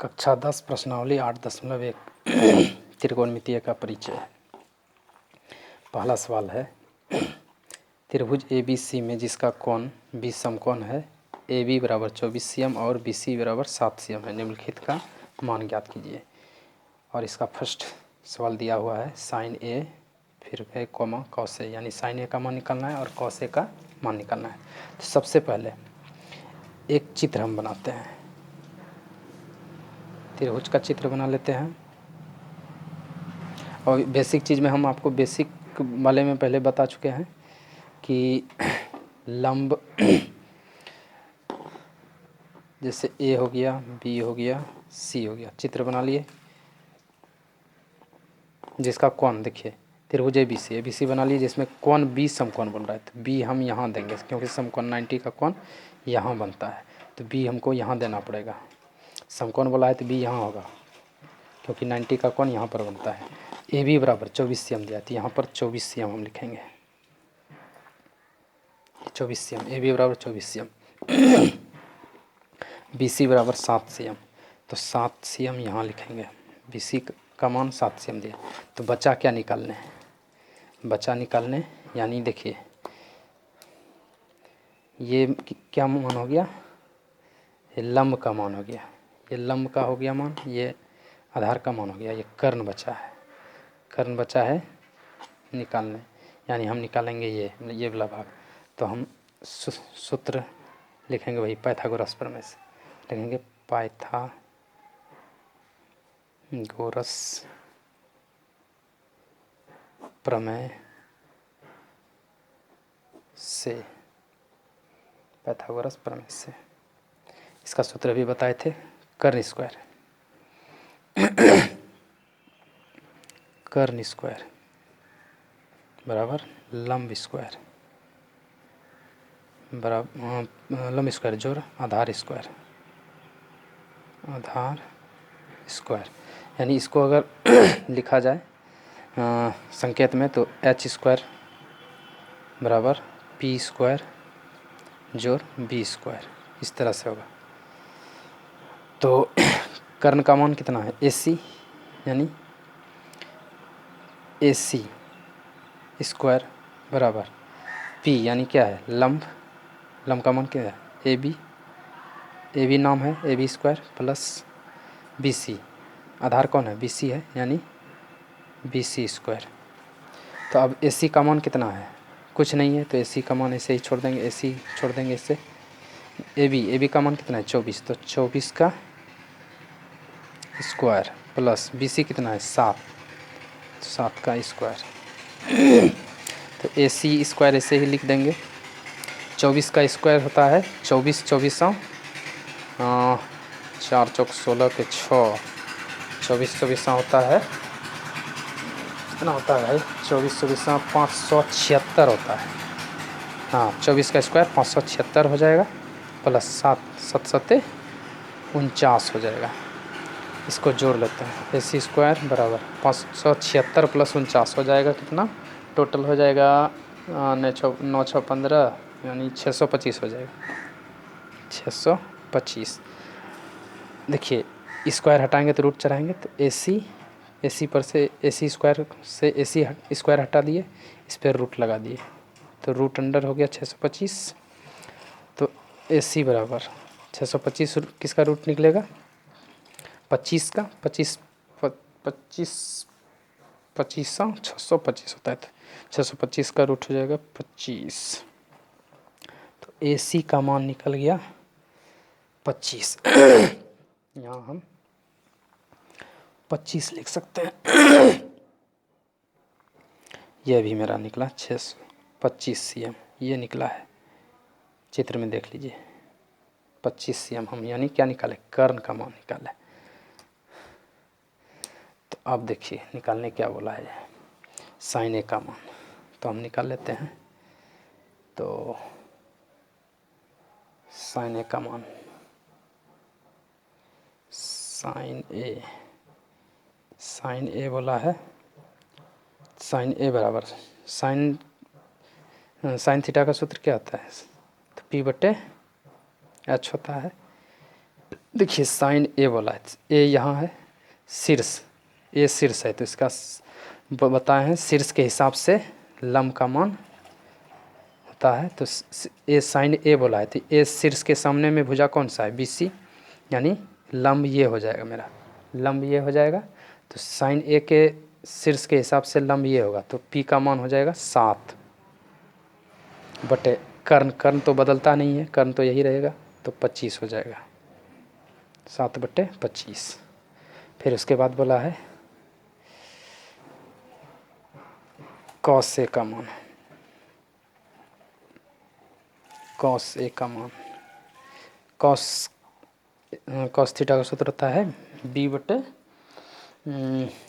कक्षा 10 प्रश्नावली 8.1 त्रिकोणमितीय का परिचय। पहला सवाल है, त्रिभुज ABC में जिसका कोण 20 समकोण है, AB बराबर 24 cm और BC बराबर 7 cm है, निम्नलिखित का मान ज्ञात कीजिए। और इसका फर्स्ट सवाल दिया हुआ है साइन A फिर है कॉमा कॉस A, यानी साइन A का मान निकालना है और कॉस A का मान निकालना है। तो सबसे पहले एक चित्र हम बनाते हैं, त्रिभुज का चित्र बना लेते हैं। और बेसिक चीज़ में हम आपको बेसिक वाले में पहले बता चुके हैं कि लंब जैसे A हो गया, B हो गया, C हो गया, चित्र बना लिए जिसका कोण देखिए त्रिभुज ABC बना लिए जिसमें कोण B समकोण बन रहा है। तो B हम यहाँ देंगे क्योंकि समकोण 90 का कोण यहाँ बनता है, तो B हमको यहाँ देना पड़ेगा। समकोण बोला है तो B यहाँ होगा क्योंकि 90 का कोण यहाँ पर बनता है। AB बराबर 24 cm दिया, तो यहाँ पर 24 cm हम लिखेंगे, 24 cm, AB बराबर 24 cm। BC बराबर 7 cm, तो 7 cm यहाँ लिखेंगे। BC का मान 7 cm दिया, तो बचा क्या निकालने, बचा निकालने यानी देखिए ये क्या मान हो गया, ये लंब का मान हो गया, ये लंब का हो गया मान, ये आधार का मान हो गया, ये कर्ण बचा है, कर्ण बचा है निकालने, यानी हम निकालेंगे ये वाला भाग। तो हम सूत्र लिखेंगे वही पाइथागोरस प्रमेय से, लिखेंगे पाइथागोरस प्रमेय से, पाइथागोरस प्रमेय से। इसका सूत्र भी बताए थे, कर्ण स्क्वायर, कर्ण स्क्वायर बराबर लंब स्क्वायर बराबर लंब स्क्वायर जोड़ आधार स्क्वायर, आधार स्क्वायर। यानी इसको अगर लिखा जाए संकेत में तो h स्क्वायर बराबर p स्क्वायर जोड़ b स्क्वायर, इस तरह से होगा। तो कर्ण का मान कितना है AC, यानी AC स्क्वायर बराबर p यानी क्या है लंब, लंब का मान क्या है AB नाम है AB स्क्वायर प्लस BC, आधार कौन है BC है, यानी BC स्क्वायर। तो अब AC का मान कितना है, कुछ नहीं है, तो AC का मान ऐसे ही छोड़ देंगे, AC छोड़ देंगे इससे। AB का मान कितना है 24, तो 24 का स्क्वायर प्लस BC कितना है 7, 7 का स्क्वायर। तो AC स्क्वायर ऐसे ही लिख देंगे, 24 का स्क्वायर होता है 24, 24 4 चौक 16 के 6, 24 होता है कितना होता है भाई 24 576 होता है। हाँ 24 का स्क्वायर 576 हो जाएगा प्लस 7 7 49 हो जाएगा। इसको जोड़ लेते हैं, AC स्क्वायर बराबर 576 प्लस 49 हो जाएगा कितना, टोटल हो जाएगा 9 6 15 यानी 625 हो जाएगा, 625। देखिए स्क्वायर हटाएंगे तो रूट चढ़ाएंगे, तो AC पर से AC स्क्वायर से AC स्क्वायर हटा दिए, इस पर रूट लगा दिए, तो रूट अंडर हो गया 625। तो AC बराबर 625 किसका रूट निकलेगा 25 का, 25 625 होता है, तो 625 का रूट हो जाएगा 25। तो AC का मान निकल गया 25। यहाँ हम 25 लिख सकते हैं। यह भी मेरा निकला 625 cm, ये निकला है, चित्र में देख लीजिए 25 cm हम यानी क्या निकाले, कर्ण का मान निकाले। तो अब देखिए निकालने क्या बोला है, साइन A का मान, तो हम निकाल लेते हैं। तो साइन A का मान, साइन A बोला है, साइन A बराबर साइन थीटा का सूत्र क्या होता है, तो P/H होता है, देखिए साइन ए बोला है, ए यहाँ है शीर्ष, ए शीर्ष है तो इसका बताए हैं शीर्ष के हिसाब से लंब का मान होता है। तो ए साइन ए बोला है तो ए शीर्ष के सामने में भुजा कौन सा है, बी सी, यानी लंब ये हो जाएगा, मेरा लंब ये हो जाएगा। तो साइन ए के शीर्ष के हिसाब से लंब ये होगा तो पी का मान हो जाएगा 7 बटे कर्ण, कर्ण तो बदलता नहीं है, कर्ण तो यही रहेगा तो 25 हो जाएगा, 7 बटे 25। फिर उसके बाद बोला है कॉस ए का मान, कॉस ए का मान, कॉस थीटा का सूत्र होता है बी बटे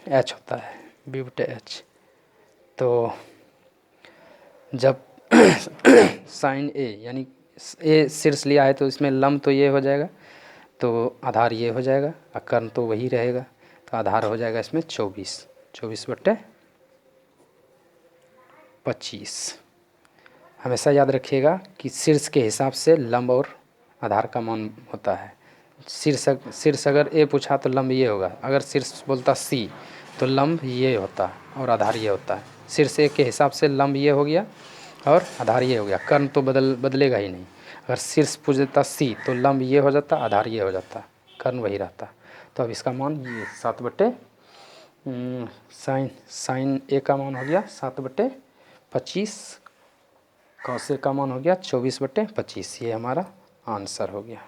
एच होता है, बी बटे एच। तो जब साइन ए यानी ए शीर्ष लिया है तो इसमें लंब तो ये हो जाएगा तो आधार ये हो जाएगा और कर्ण तो वही रहेगा तो आधार हो जाएगा इसमें 24, 24 बटे 25। हमेशा याद रखिएगा कि शीर्ष के हिसाब से लंब और आधार का मान होता है। शीर्ष अगर ए पूछा तो लंब ये होगा, अगर शीर्ष बोलता सी तो लंब ये होता है और आधार ये होता है। शीर्ष ए के हिसाब से लंब ये हो गया और आधार ये हो गया, कर्ण तो बदलेगा ही नहीं। अगर शीर्ष पूछ देता सी तो लंब ये हो जाता, आधार ये हो जाता, कर्ण वही रहता। तो अब इसका मान ये 7 बटे साइन ए का मान हो गया 7 बटे 25, कॉस ए का मान हो गया 24 बटे 25। ये हमारा आंसर हो गया।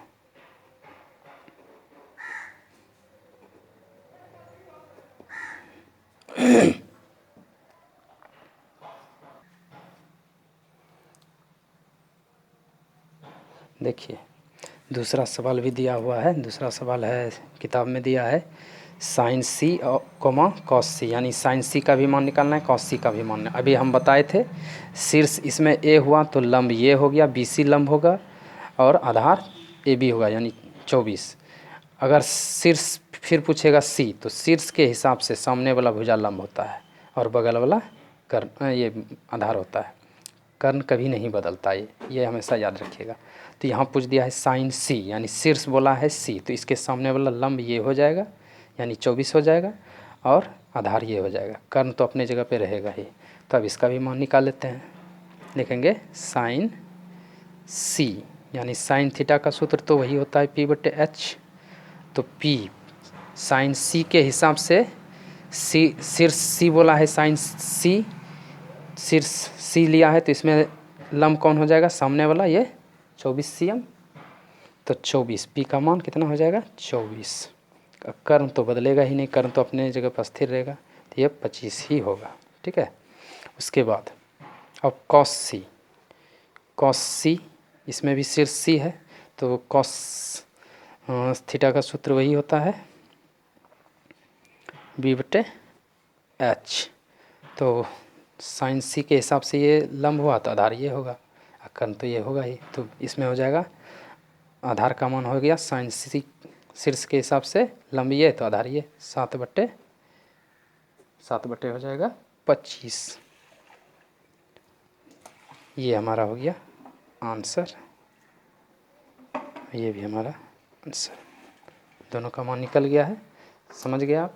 देखिए दूसरा सवाल भी दिया हुआ है, दूसरा सवाल है किताब में दिया है साइन सी और कोमा कॉस सी, यानी साइन सी का भी मान निकालना है, कॉस सी का भी मान। अभी हम बताए थे शीर्ष इसमें ए हुआ तो लंब ये हो गया, बी सी लंब होगा और आधार ए बी होगा यानी 24। अगर शीर्ष फिर पूछेगा सी तो शीर्ष के हिसाब से सामने वाला भुजा लंब होता है और बगल वाला कर्ण ये आधार होता है, कर्ण कभी नहीं बदलता, ये हमेशा याद रखिएगा। तो यहाँ पूछ दिया है साइन सी यानी शीर्ष बोला है सी तो इसके सामने वाला लंब ये हो जाएगा यानी 24 हो जाएगा और आधार ये हो जाएगा, कर्ण तो अपने जगह पे रहेगा ही। तो अब इसका भी मान निकाल लेते हैं, लिखेंगे साइन सी यानी साइन थीटा का सूत्र तो वही होता है पी बटे एच। तो पी साइन सी के हिसाब से सी शीर्ष सी बोला है साइन सी, शीर्ष सी लिया है तो इसमें लंब कौन हो जाएगा, सामने वाला ये 24 cm। तो 24 पी का मान कितना हो जाएगा 24, कर्ण तो बदलेगा ही नहीं, कर्ण तो अपने जगह पर स्थिर रहेगा तो ये 25 ही होगा। ठीक है। उसके बाद अब कॉस सी, इसमें भी शीर्ष सी है तो कॉस थीटा का सूत्र वही होता है बी बटे एच। तो साइन सी के हिसाब से ये लंब हुआ तो आधार ये होगा, कर्ण तो ये होगा ही। तो इसमें हो जाएगा आधार का मान हो गया साइन सी शीर्ष के हिसाब से लंब ये तो आधार ये 7 बटे हो जाएगा 25। ये हमारा हो गया आंसर, ये भी हमारा आंसर। दोनों का मान निकल गया है, समझ गए आप।